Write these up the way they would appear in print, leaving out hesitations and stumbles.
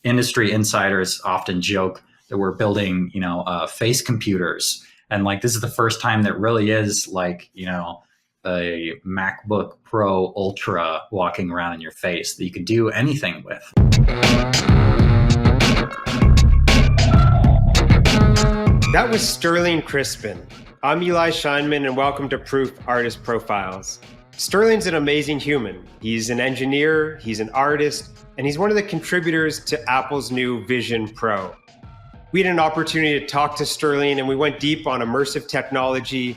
industry insiders often joke that we're building, face computers. And like, this is the first time that really is like, a MacBook Pro Ultra walking around in your face that you could do anything with. That was Sterling Crispin. I'm Eli Scheinman, and welcome to Proof Artist Profiles. Sterling's an amazing human. He's an engineer, he's an artist, and he's one of the contributors to Apple's new Vision Pro. We had an opportunity to talk to Sterling, and we went deep on immersive technology,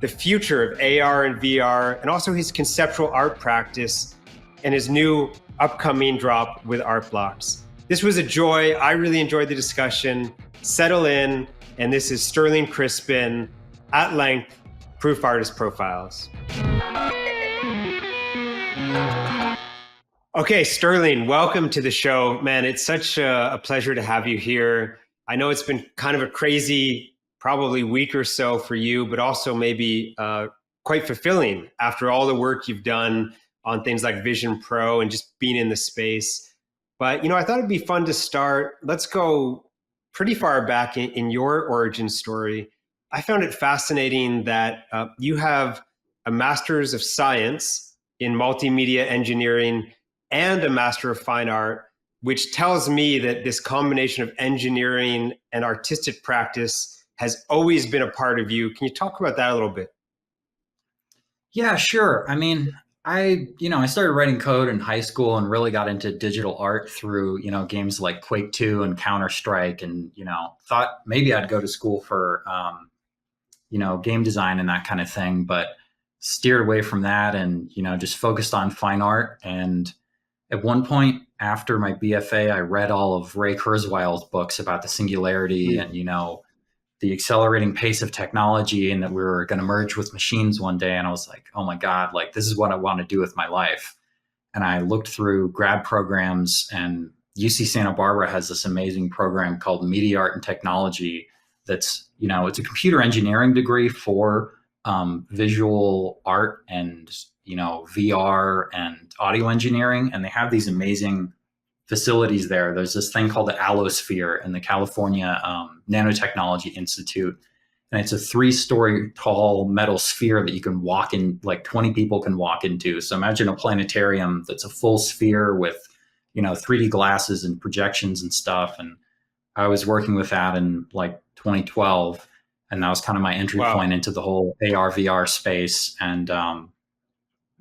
the future of AR and VR, and also his conceptual art practice and his new upcoming drop with Art Blocks. This was a joy. I really enjoyed the discussion. Settle in, and this is Sterling Crispin, at length, Proof Artist Profiles. Okay, Sterling, welcome to the show. Man, it's such a pleasure to have you here. I know it's been kind of a crazy, probably week or so for you, but also maybe quite fulfilling after all the work you've done on things like Vision Pro and just being in the space. But, I thought it'd be fun to start. Let's go pretty far back in your origin story. I found it fascinating that you have a Master's of Science in Multimedia Engineering and a Master of Fine Art, which tells me that this combination of engineering and artistic practice has always been a part of you. Can you talk about that a little bit? Yeah, sure. I mean, I started writing code in high school and really got into digital art through, games like Quake 2 and Counter-Strike, and, thought maybe I'd go to school for, game design and that kind of thing, but steered away from that and, just focused on fine art. And at one point after my BFA, I read all of Ray Kurzweil's books about the singularity and, the accelerating pace of technology, and that we were going to merge with machines one day. And I was like, oh my God, like this is what I want to do with my life. And I looked through grad programs, and UC Santa Barbara has this amazing program called Media Art and Technology. That's, it's a computer engineering degree for visual art and, VR and audio engineering. And they have these amazing facilities there. There's this thing called the Allosphere in the California Nanotechnology Institute. And it's a 3-story tall metal sphere that you can walk in, like 20 people can walk into. So imagine a planetarium that's a full sphere with, 3D glasses and projections and stuff. And I was working with that in like 2012. And that was kind of my entry point into the whole AR VR space. And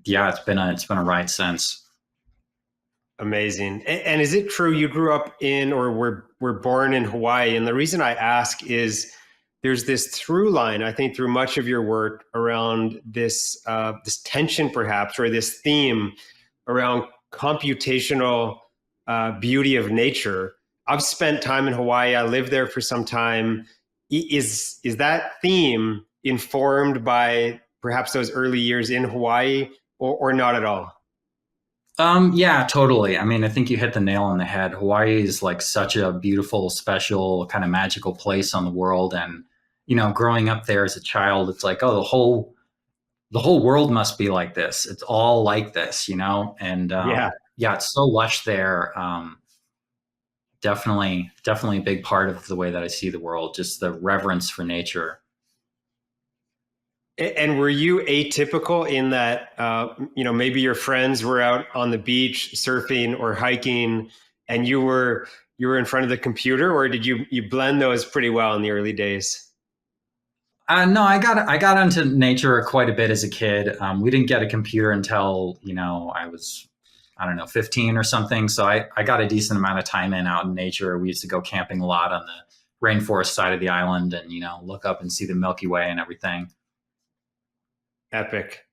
it's been a ride since. Amazing. And is it true you grew up in or were born in Hawaii? And the reason I ask is there's this through line, I think, through much of your work around this tension, perhaps, or this theme around computational beauty of nature. I've spent time in Hawaii. I lived there for some time. Is that theme informed by perhaps those early years in Hawaii or not at all? Yeah, totally. I mean, I think you hit the nail on the head. Hawaii is like such a beautiful, special, kind of magical place on the world. And, growing up there as a child, it's like, oh, the whole world must be like this. It's all like this, and it's so lush there. Definitely a big part of the way that I see the world, just the reverence for nature. And were you atypical in that, maybe your friends were out on the beach surfing or hiking and you were in front of the computer, or did you blend those pretty well in the early days? No, I got into nature quite a bit as a kid. We didn't get a computer until, I was, 15 or something. So I got a decent amount of time out in nature. We used to go camping a lot on the rainforest side of the island and, look up and see the Milky Way and everything. Epic.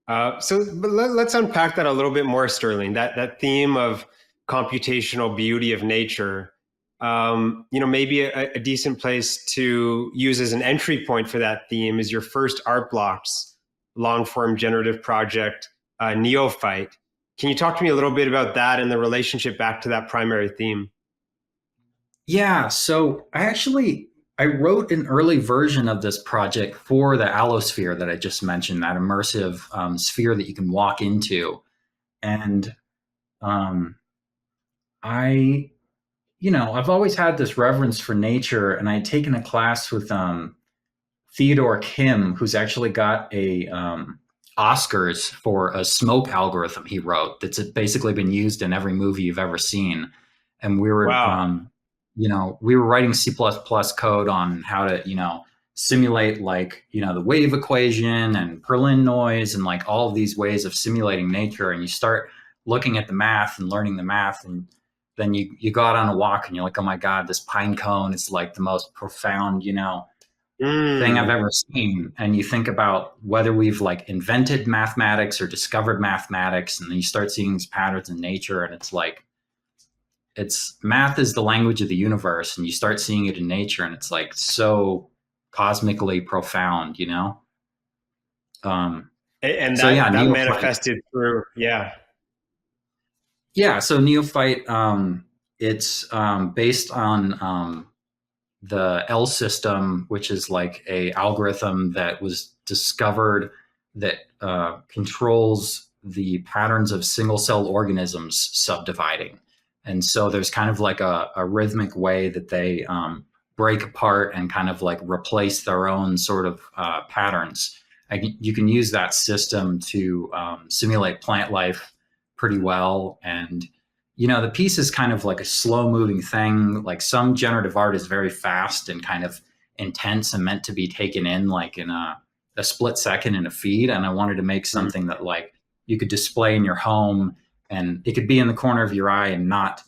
But let's unpack that a little bit more, Sterling. That theme of computational beauty of nature. Maybe a decent place to use as an entry point for that theme is your first Art Blocks long-form generative project, Neophyte. Can you talk to me a little bit about that and the relationship back to that primary theme? Yeah. So I wrote an early version of this project for the Allosphere that I just mentioned, that immersive sphere that you can walk into. And I I've always had this reverence for nature, and I had taken a class with Theodore Kim, who's actually got a Oscars for a smoke algorithm he wrote that's basically been used in every movie you've ever seen. And Wow. we were writing C++ code on how to, simulate like, the wave equation and Berlin noise and like all of these ways of simulating nature. And you start looking at the math and learning the math, and then you go out on a walk and you're like, oh my God, this pine cone is like the most profound, thing I've Mm. ever seen. And you think about whether we've like invented mathematics or discovered mathematics, and then you start seeing these patterns in nature, and it's like it's math is the language of the universe, and you start seeing it in nature, and it's like so cosmically profound. Um, And so yeah, that Neophyte. manifested through, yeah. Yeah, so Neophyte, it's based on the L system, which is like a algorithm that was discovered that controls the patterns of single cell organisms subdividing. And so there's kind of like a rhythmic way that they break apart and kind of like replace their own sort of patterns. You can use that system to simulate plant life pretty well. And the piece is kind of like a slow moving thing. Like some generative art is very fast and kind of intense and meant to be taken in like in a split second in a feed. And I wanted to make Mm. something that like you could display in your home, and it could be in the corner of your eye and not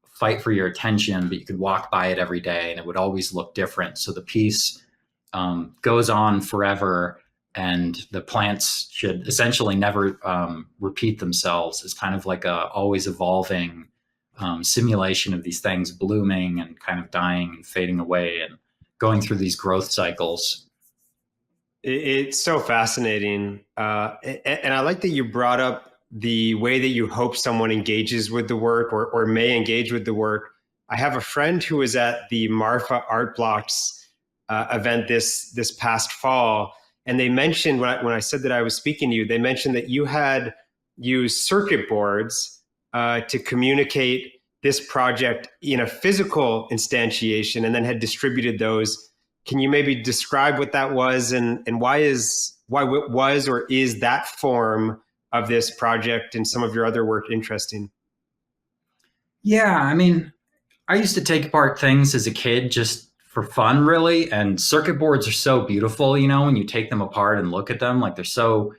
fight for your attention, but you could walk by it every day and it would always look different. So the piece goes on forever, and the plants should essentially never repeat themselves. It's kind of like a always evolving simulation of these things blooming and kind of dying and fading away and going through these growth cycles. It's so fascinating. And I like that you brought up the way that you hope someone engages with the work, or may engage with the work. I have a friend who was at the Marfa Art Blocks event this past fall, and they mentioned when I said that I was speaking to you, they mentioned that you had used circuit boards to communicate this project in a physical instantiation, and then had distributed those. Can you maybe describe what that was, and why it was or is that form of this project and some of your other work interesting? Yeah, I mean, I used to take apart things as a kid just for fun, really. And circuit boards are so beautiful, when you take them apart and look at them, like they're so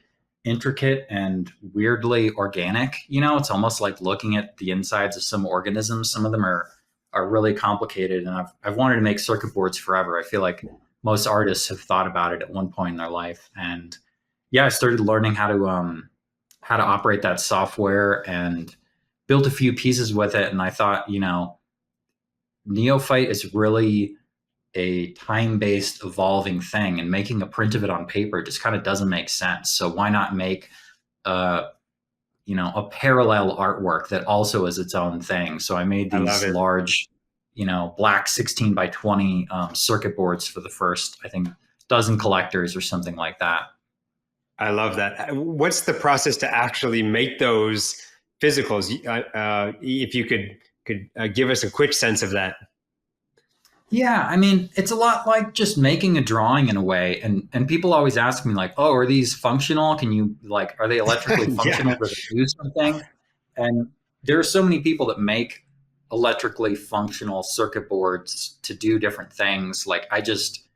intricate and weirdly organic. It's almost like looking at the insides of some organisms. Some of them are really complicated, and I've wanted to make circuit boards forever. I feel like most artists have thought about it at one point in their life, and yeah, I started learning how to operate that software and built a few pieces with it. And I thought, Neophyte is really a time-based evolving thing, and making a print of it on paper just kind of doesn't make sense. So why not make uh, a parallel artwork that also is its own thing? So I made I love these it. large, black 16 by 20 circuit boards for the first, I think, dozen collectors or something like that. I love that. What's the process to actually make those physicals? If you could give us a quick sense of that. Yeah, I mean, it's a lot like just making a drawing in a way. And people always ask me like, "Oh, are these functional? Can you like are they electrically functional? Yeah. Do they do something?" And there are so many people that make electrically functional circuit boards to do different things. Like I just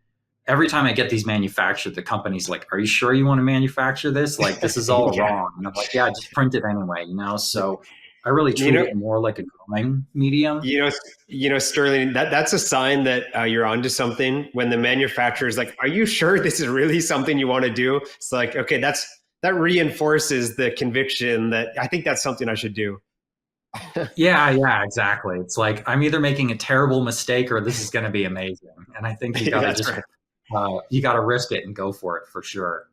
every time I get these manufactured, the company's like, "Are you sure you want to manufacture this? Like this is all Yeah. wrong." And I'm like, "Yeah, just print it anyway." So I really You treat know, it more like a drawing medium. You know, Sterling, that's a sign that you're onto something. When the manufacturer is like, "Are you sure this is really something you want to do?" It's like, okay, that reinforces the conviction that I think that's something I should do. Yeah, yeah, exactly. It's like I'm either making a terrible mistake or this is going to be amazing. And I think That's right. you got to risk it and go for it for sure.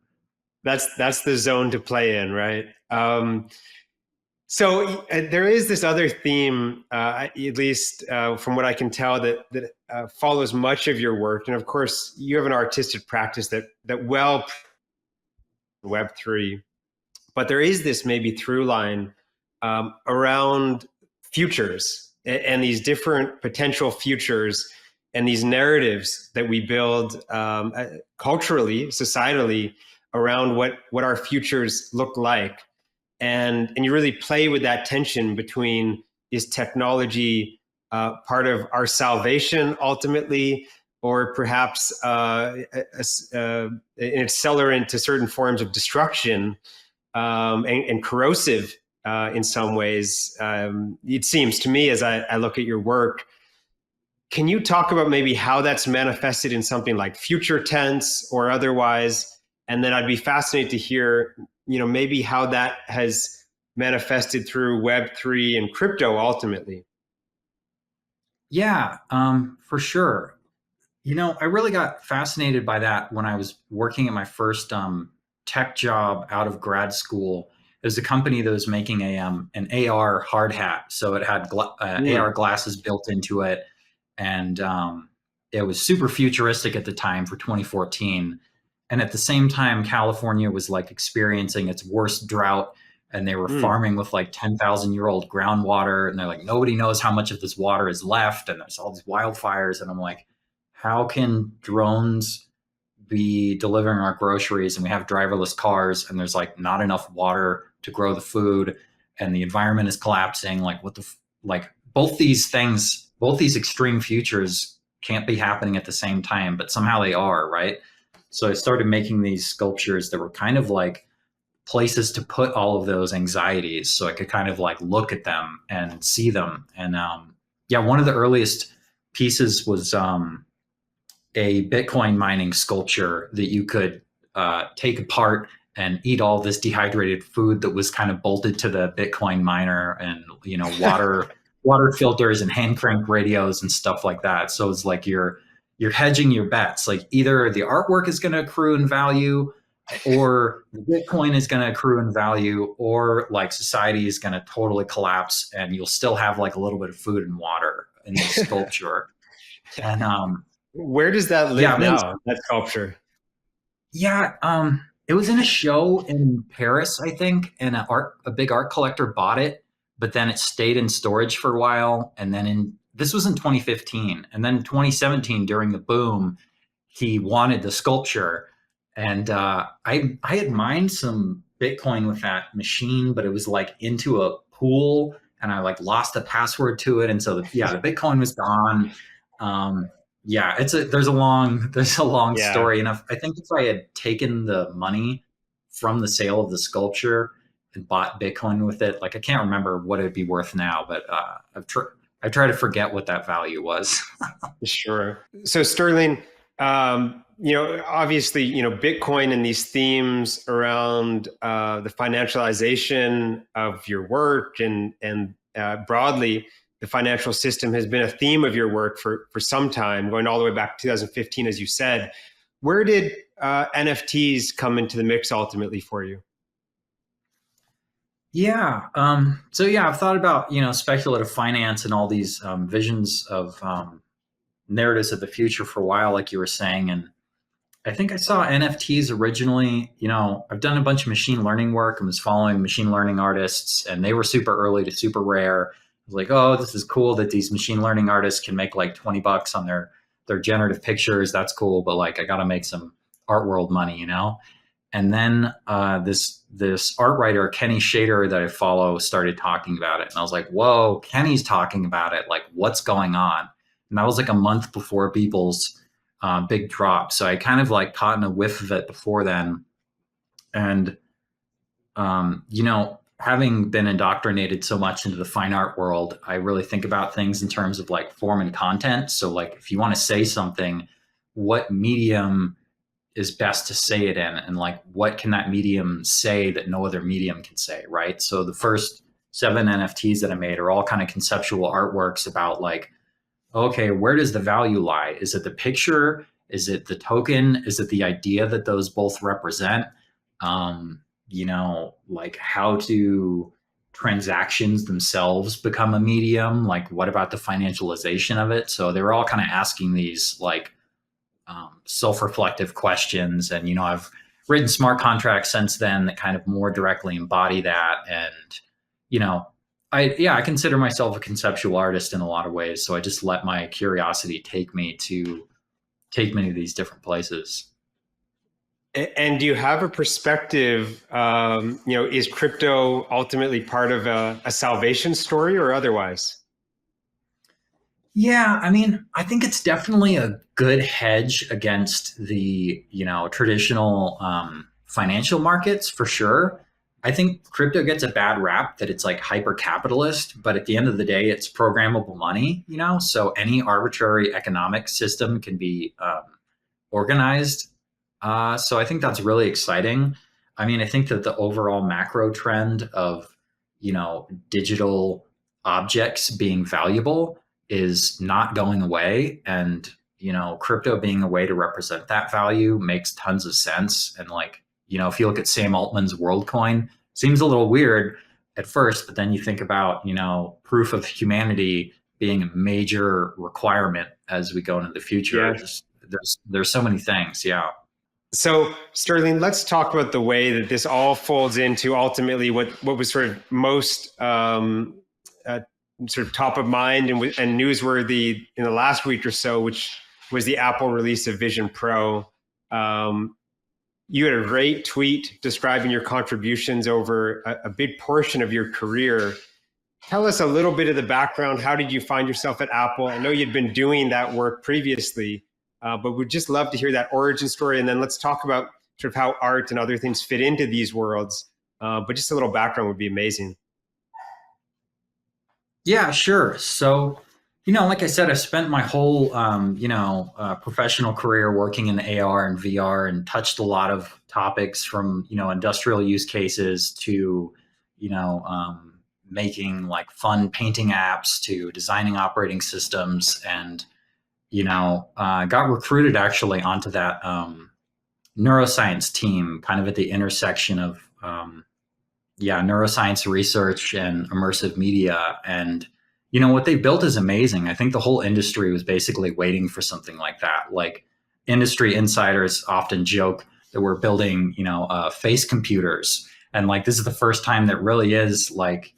That's the zone to play in, right? So there is this other theme, at least from what I can tell, that follows much of your work, and of course, you have an artistic practice that well Web3. But there is this maybe through line around futures and these different potential futures and these narratives that we build culturally, societally, around what our futures look like. And you really play with that tension between, is technology part of our salvation ultimately, or perhaps an accelerant to certain forms of destruction, and corrosive in some ways. It seems to me, as I look at your work. Can you talk about maybe how that's manifested in something like future tense or otherwise? And then I'd be fascinated to hear, maybe how that has manifested through Web3 and crypto ultimately. Yeah, for sure. I really got fascinated by that when I was working at my first tech job out of grad school. It was a company that was making an AR hard hat, so it had AR glasses built into it, and it was super futuristic at the time for 2014. And at the same time, California was like experiencing its worst drought, and they were farming with like 10,000-year-old groundwater, and they're like, nobody knows how much of this water is left, and there's all these wildfires. And I'm like, how can drones be delivering our groceries and we have driverless cars and there's like not enough water to grow the food and the environment is collapsing? Like, like both these things, both these extreme futures can't be happening at the same time, but somehow they are, right? So I started making these sculptures that were kind of like places to put all of those anxieties, so I could kind of like look at them and see them. And yeah, one of the earliest pieces was a Bitcoin mining sculpture that you could take apart and eat all this dehydrated food that was kind of bolted to the Bitcoin miner, and water filters and hand crank radios and stuff like that. So it's like you're hedging your bets. Like either the artwork is going to accrue in value, or the Bitcoin is going to accrue in value, or like society is going to totally collapse, and you'll still have like a little bit of food and water in the sculpture. And where does that live now, that sculpture? Yeah, it was in a show in Paris, I think, and a big art collector bought it, but then it stayed in storage for a while. And then this was in 2015, and then 2017 during the boom, he wanted the sculpture, and I had mined some Bitcoin with that machine, but it was like into a pool, and I like lost the password to it, and so the Bitcoin was gone. Yeah, there's a long story, and I think if I had taken the money from the sale of the sculpture and bought Bitcoin with it, like I can't remember what it'd be worth now, but I try to forget what that value was. Sure. So Sterling, obviously, Bitcoin and these themes around the financialization of your work and broadly the financial system has been a theme of your work for some time, going all the way back to 2015, as you said. Where did NFTs come into the mix ultimately for you? Yeah. So yeah, I've thought about, speculative finance and all these visions of narratives of the future for a while, like you were saying. And I think I saw NFTs originally. I've done a bunch of machine learning work and was following machine learning artists, and they were super early to super rare. I was like, oh, this is cool that these machine learning artists can make like $20 on their generative pictures. That's cool, but like I got to make some art world money, And then this art writer, Kenny Shader, that I follow, started talking about it, and I was like, whoa, Kenny's talking about it. Like, what's going on? And that was like a month before Beeple's big drop, so I kind of like caught in a whiff of it before then. And having been indoctrinated so much into the fine art world, I really think about things in terms of like form and content. So like if you want to say something, what medium is best to say it in, and like what can that medium say that no other medium can say, right? So the first 7 NFTs that I made are all kind of conceptual artworks about like, okay, where does the value lie? Is it the picture? Is it the token? Is it the idea that those both represent? Like how do transactions themselves become a medium? Like what about the financialization of it? So they were all kind of asking these like self-reflective questions. And, I've written smart contracts since then that kind of more directly embody that. And, I consider myself a conceptual artist in a lot of ways. So I just let my curiosity take me to these different places. And do you have a perspective? Is crypto ultimately part of a salvation story or otherwise? Yeah, I mean, I think it's definitely a good hedge against the, traditional financial markets for sure. I think crypto gets a bad rap that it's like hyper capitalist, but at the end of the day, it's programmable money, so any arbitrary economic system can be organized. So I think that's really exciting. I mean, I think that the overall macro trend of, digital objects being valuable is not going away. And, crypto being a way to represent that value makes tons of sense. And like, if you look at Sam Altman's WorldCoin, seems a little weird at first, but then you think about, proof of humanity being a major requirement as we go into the future. Yeah. Just there's so many things. Yeah. So, Sterling, let's talk about the way that this all folds into ultimately what was sort of most uh, sort of top of mind and newsworthy in the last week or so, which was the Apple release of Vision Pro. Um, you had a great tweet describing your contributions over a big portion of your career. Tell us a little bit of the background. How did you find yourself at Apple? I know you'd been doing that work previously, but we'd just love to hear that origin story. And then let's talk about sort of how art and other things fit into these worlds. But just a little background would be amazing. Yeah, sure. So, like I said, I spent my whole, professional career working in AR and VR and touched a lot of topics from, industrial use cases to, making like fun painting apps to designing operating systems and, got recruited actually onto that neuroscience team kind of at the intersection of, neuroscience research and immersive media. And, what they built is amazing. I think the whole industry was basically waiting for something like that. Like industry insiders often joke that we're building, face computers. And like, this is the first time that really is like,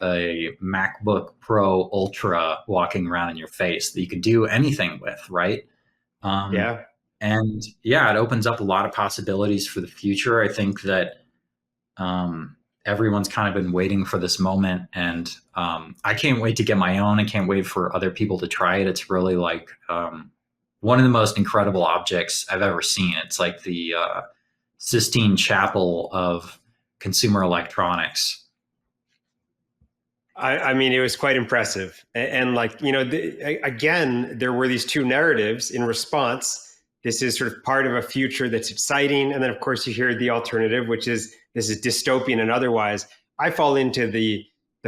a MacBook Pro Ultra walking around in your face that you could do anything with, right? Um, Yeah. and yeah, it opens up a lot of possibilities for the future. I think that everyone's kind of been waiting for this moment, and I can't wait to get my own. I can't wait for other people to try it. It's really like one of the most incredible objects I've ever seen. It's like the Sistine Chapel of consumer electronics. I mean, it was quite impressive. And like, again, there were these two narratives in response. This is sort of part of a future that's exciting. And then, of course, you hear the alternative, which is this is dystopian and otherwise. I fall into the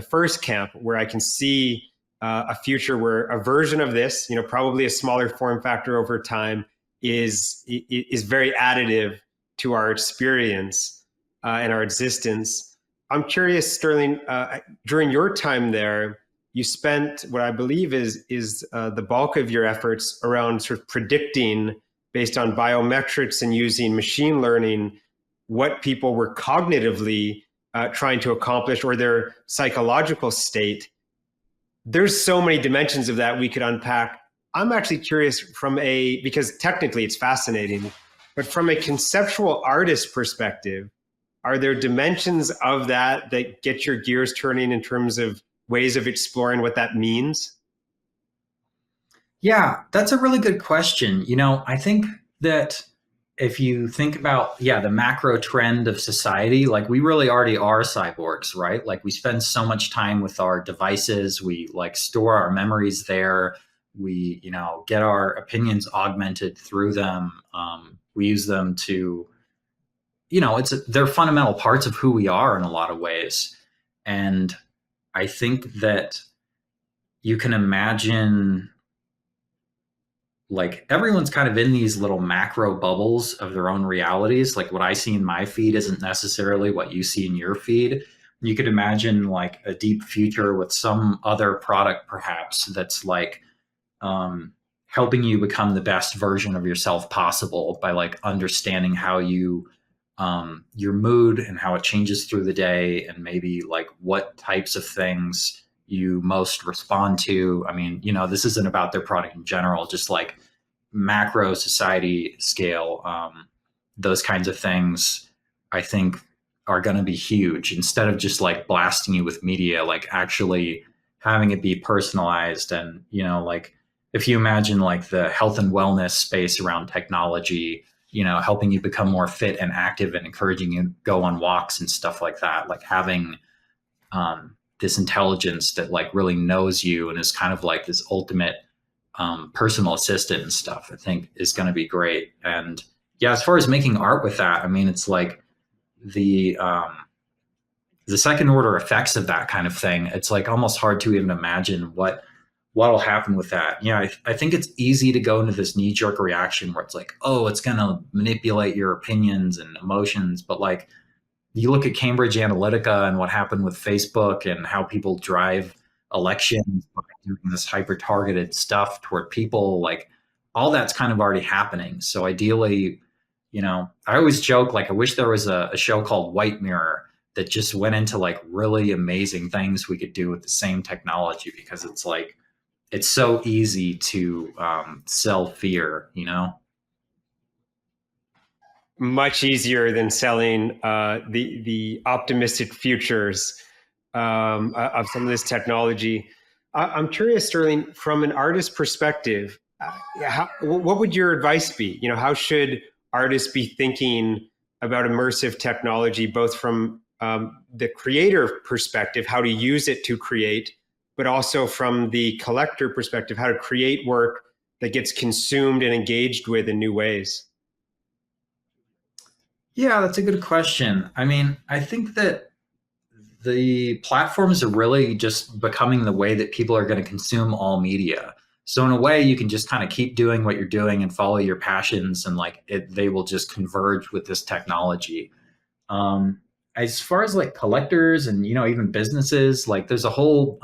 first camp where I can see a future where a version of this, probably a smaller form factor over time, is very additive to our experience and our existence. I'm curious, Sterling, during your time there, you spent what I believe is the bulk of your efforts around sort of predicting based on biometrics and using machine learning what people were cognitively trying to accomplish or their psychological state. There's so many dimensions of that we could unpack. I'm actually curious because technically it's fascinating, but from a conceptual artist perspective, are there dimensions of that get your gears turning in terms of ways of exploring what that means? Yeah, that's a really good question. I think that if you think about, the macro trend of society, like we really already are cyborgs, right? Like we spend so much time with our devices, we like store our memories there, we, get our opinions augmented through them. We use them to, they're fundamental parts of who we are in a lot of ways. And I think that you can imagine like everyone's kind of in these little macro bubbles of their own realities. Like what I see in my feed isn't necessarily what you see in your feed. You could imagine like a deep future with some other product perhaps that's like helping you become the best version of yourself possible by like understanding how you your mood and how it changes through the day, and maybe like what types of things you most respond to. I mean, this isn't about their product in general, just like macro society scale. Those kinds of things, I think, are going to be huge. Instead of just like blasting you with media, like actually having it be personalized. And, like if you imagine like the health and wellness space around technology, helping you become more fit and active and encouraging you to go on walks and stuff like that, like having this intelligence that like really knows you and is kind of like this ultimate personal assistant and stuff, I think is going to be great. And yeah, as far as making art with that, I mean, it's like the second order effects of that kind of thing. It's like almost hard to even imagine what'll happen with that. Yeah, I think it's easy to go into this knee jerk reaction where it's like, oh, it's going to manipulate your opinions and emotions. But like, you look at Cambridge Analytica and what happened with Facebook and how people drive elections by doing this hyper targeted stuff toward people, like all that's kind of already happening. So ideally, I always joke, like, I wish there was a show called White Mirror that just went into like really amazing things we could do with the same technology, because it's like, it's so easy to sell fear. Much easier than selling the optimistic futures of some of this technology. I'm curious, Sterling, from an artist perspective, what would your advice be? How should artists be thinking about immersive technology, both from the creator perspective, how to use it to create, but also from the collector perspective, how to create work that gets consumed and engaged with in new ways? Yeah, that's a good question. I mean, I think that the platforms are really just becoming the way that people are going to consume all media. So in a way, you can just kind of keep doing what you're doing and follow your passions, and like they will just converge with this technology. As far as like collectors and even businesses, like there's a whole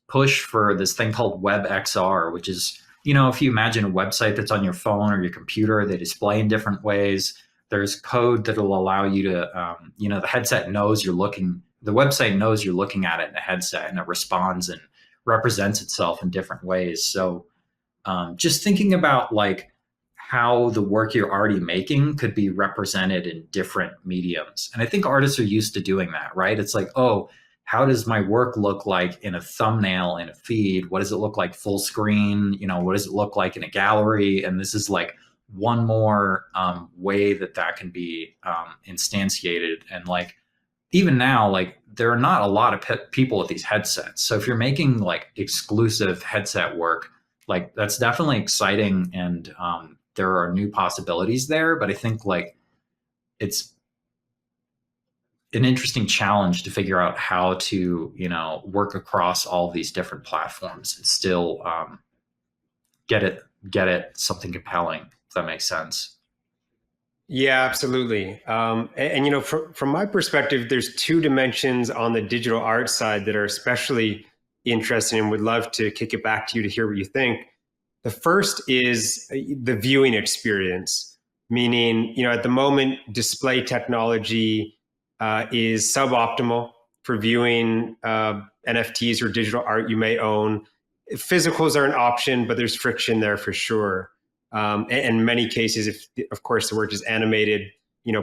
push for this thing called WebXR, which is, if you imagine a website that's on your phone or your computer, they display in different ways. There's code that'll allow you to, the headset knows you're looking, the website knows you're looking at it in a headset, and it responds and represents itself in different ways. So just thinking about like how the work you're already making could be represented in different mediums. And I think artists are used to doing that, right? It's like, oh, how does my work look like in a thumbnail in a feed? What does it look like full screen? What does it look like in a gallery? And this is like one more way that can be instantiated. And like, even now, like there are not a lot of people with these headsets. So if you're making like exclusive headset work, like that's definitely exciting. And there are new possibilities there. But I think like it's an interesting challenge to figure out how to, work across all these different platforms and still get it something compelling, if that makes sense. Yeah, absolutely. From my perspective, there's two dimensions on the digital art side that are especially interesting, and would love to kick it back to you to hear what you think. The first is the viewing experience, meaning, at the moment, display technology is suboptimal for viewing NFTs or digital art you may own. Physicals are an option, but there's friction there for sure. And in many cases, if of course the work is animated,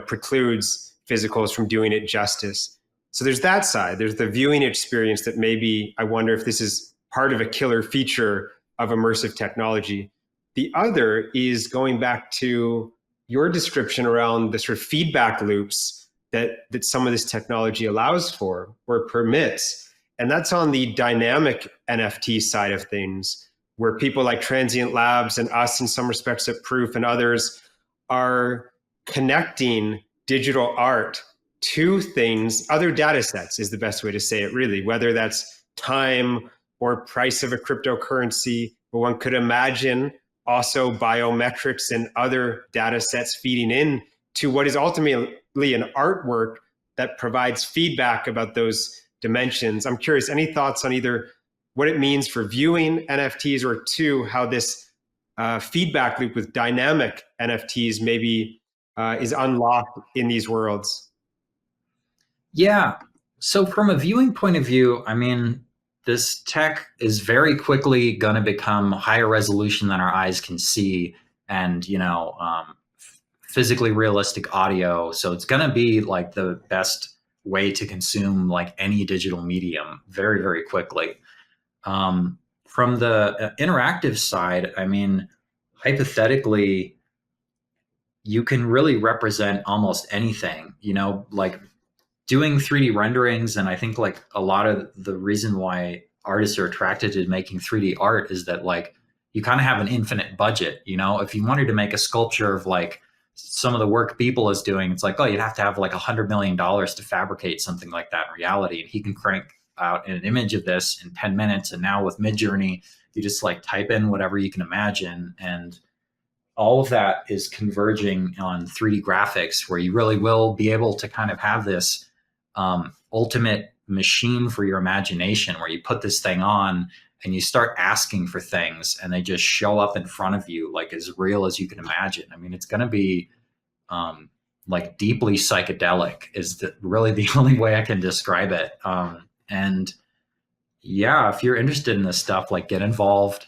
precludes physicals from doing it justice. So there's that side. There's the viewing experience that maybe I wonder if this is part of a killer feature of immersive technology. The other is going back to your description around the sort of feedback loops that some of this technology allows for or permits. And that's on the dynamic NFT side of things, where people like Transient Labs and us in some respects at Proof and others are connecting digital art to things, other data sets is the best way to say it really, whether that's time or price of a cryptocurrency, but one could imagine also biometrics and other data sets feeding in to what is ultimately an artwork that provides feedback about those dimensions. I'm curious, any thoughts on either what it means for viewing NFTs, or two, how this feedback loop with dynamic NFTs maybe is unlocked in these worlds? Yeah. So from a viewing point of view, I mean, this tech is very quickly going to become higher resolution than our eyes can see, and physically realistic audio. So it's going to be like the best way to consume like any digital medium very, very quickly. From the interactive side, I mean, hypothetically, you can really represent almost anything, like doing 3D renderings. And I think like a lot of the reason why artists are attracted to making 3D art is that like you kind of have an infinite budget. If you wanted to make a sculpture of like some of the work Beeple is doing, it's like, oh, you'd have to have like $100 million to fabricate something like that in reality. And he can crank out an image of this in 10 minutes. And now with Midjourney, you just like type in whatever you can imagine, and all of that is converging on 3D graphics, where you really will be able to kind of have this ultimate machine for your imagination, where you put this thing on and you start asking for things and they just show up in front of you like as real as you can imagine. I mean, it's going to be like deeply psychedelic is really the only way I can describe it. And yeah, if you're interested in this stuff, like get involved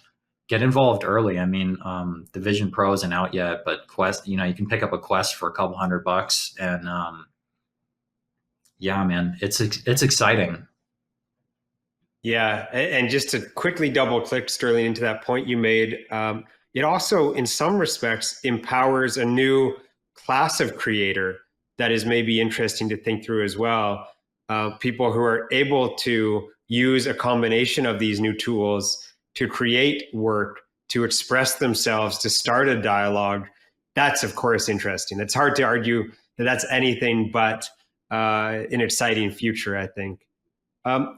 early. I mean, the Vision Pro isn't out yet, but Quest, you can pick up a Quest for a couple $100, and yeah, man, it's exciting. Yeah, and just to quickly double click, Sterling, into that point you made, it also, in some respects, empowers a new class of creator that is maybe interesting to think through as well. People who are able to use a combination of these new tools to create work, to express themselves, to start a dialogue. That's, of course, interesting. It's hard to argue that that's anything but an exciting future, I think.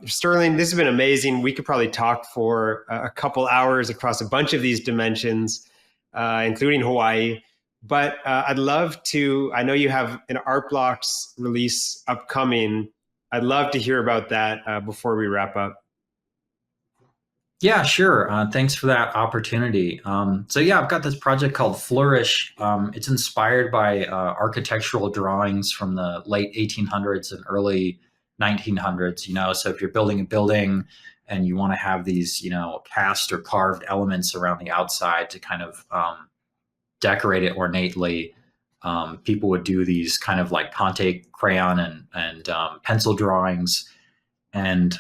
Sterling, this has been amazing. We could probably talk for a couple hours across a bunch of these dimensions, including Hawaii. But I'd love to, I know you have an Art Blocks release upcoming. I'd love to hear about that before we wrap up. Yeah, sure. Thanks for that opportunity. So yeah, I've got this project called Flourish. It's inspired by architectural drawings from the late 1800s and early 1900s. So if you're building a building and you want to have these, cast or carved elements around the outside to kind of decorate it ornately, people would do these kind of like Conte crayon and pencil drawings, and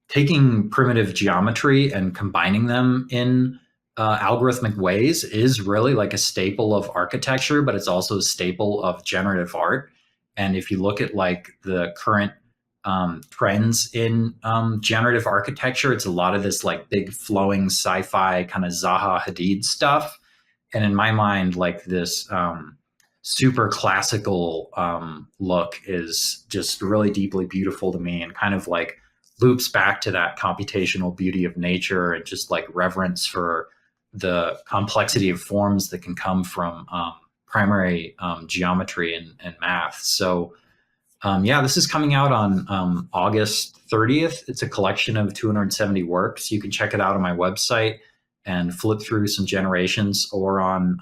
taking primitive geometry and combining them in algorithmic ways is really like a staple of architecture, but it's also a staple of generative art. And if you look at like the current trends in generative architecture, it's a lot of this like big flowing sci-fi kind of Zaha Hadid stuff. And in my mind, like this super classical look is just really deeply beautiful to me, and kind of like loops back to that computational beauty of nature and just like reverence for the complexity of forms that can come from primary geometry and math. So yeah, this is coming out on August 30th. It's a collection of 270 works. You can check it out on my website and flip through some generations, or on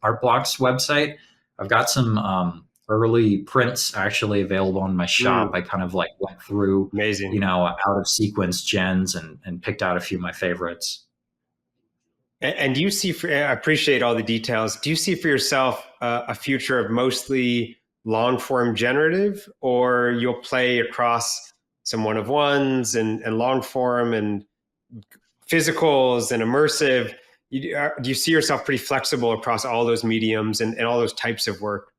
Artblock's website. I've got some early prints actually available in my shop. I kind of like went through, Amazing. out of sequence gens and picked out a few of my favorites. And do you see, I appreciate all the details. Do you see for yourself a future of mostly long form generative, or you'll play across some one of ones and long form and physicals and immersive? Do you see yourself pretty flexible across all those mediums and all those types of work?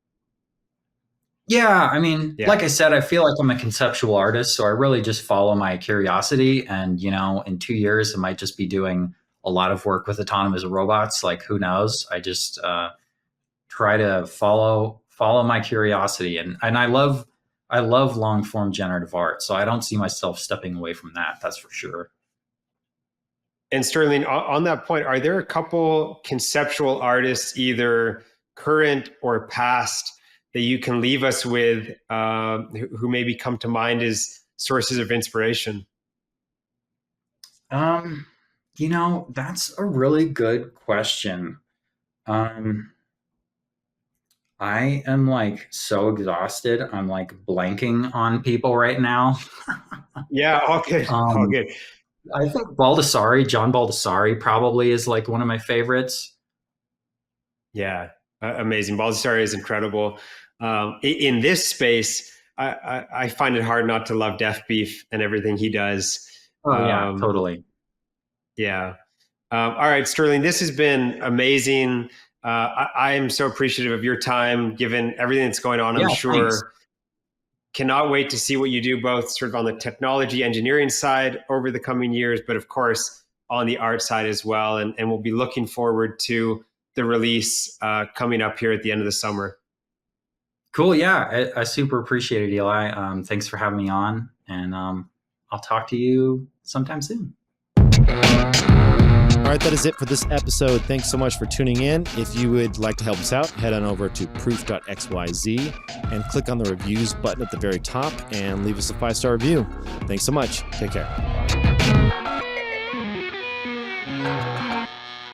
Yeah, I mean, Yeah. like I said, I feel like I'm a conceptual artist, so I really just follow my curiosity. And in 2 years, I might just be doing a lot of work with autonomous robots. Like, who knows? I just try to follow my curiosity, and I love long form generative art. So I don't see myself stepping away from that. That's for sure. And Sterling, on that point, are there a couple conceptual artists, either current or past, that you can leave us with, who maybe come to mind as sources of inspiration? That's a really good question. Um, I am like so exhausted. I'm like blanking on people right now. Yeah, all good, all Um, good. I think Baldessari, John Baldessari, probably is like one of my favorites. Yeah, amazing. Baldessari is incredible. In this space, I find it hard not to love Death Beef and everything he does. Oh yeah, Um, totally. yeah. All right, Sterling, this has been amazing. I am so appreciative of your time, given everything that's going on. I'm Yeah, thanks. sure. Cannot wait to see what you do, both sort of on the technology engineering side over the coming years, but of course on the art side as well. And we'll be looking forward to the release coming up here at the end of the summer. Cool. Yeah, I super appreciate it, Eli. Thanks for having me on, and I'll talk to you sometime soon. All right, that is it for this episode. Thanks so much for tuning in. If you would like to help us out, head on over to proof.xyz and click on the reviews button at the very top and leave us a 5-star review. Thanks so much. Take care.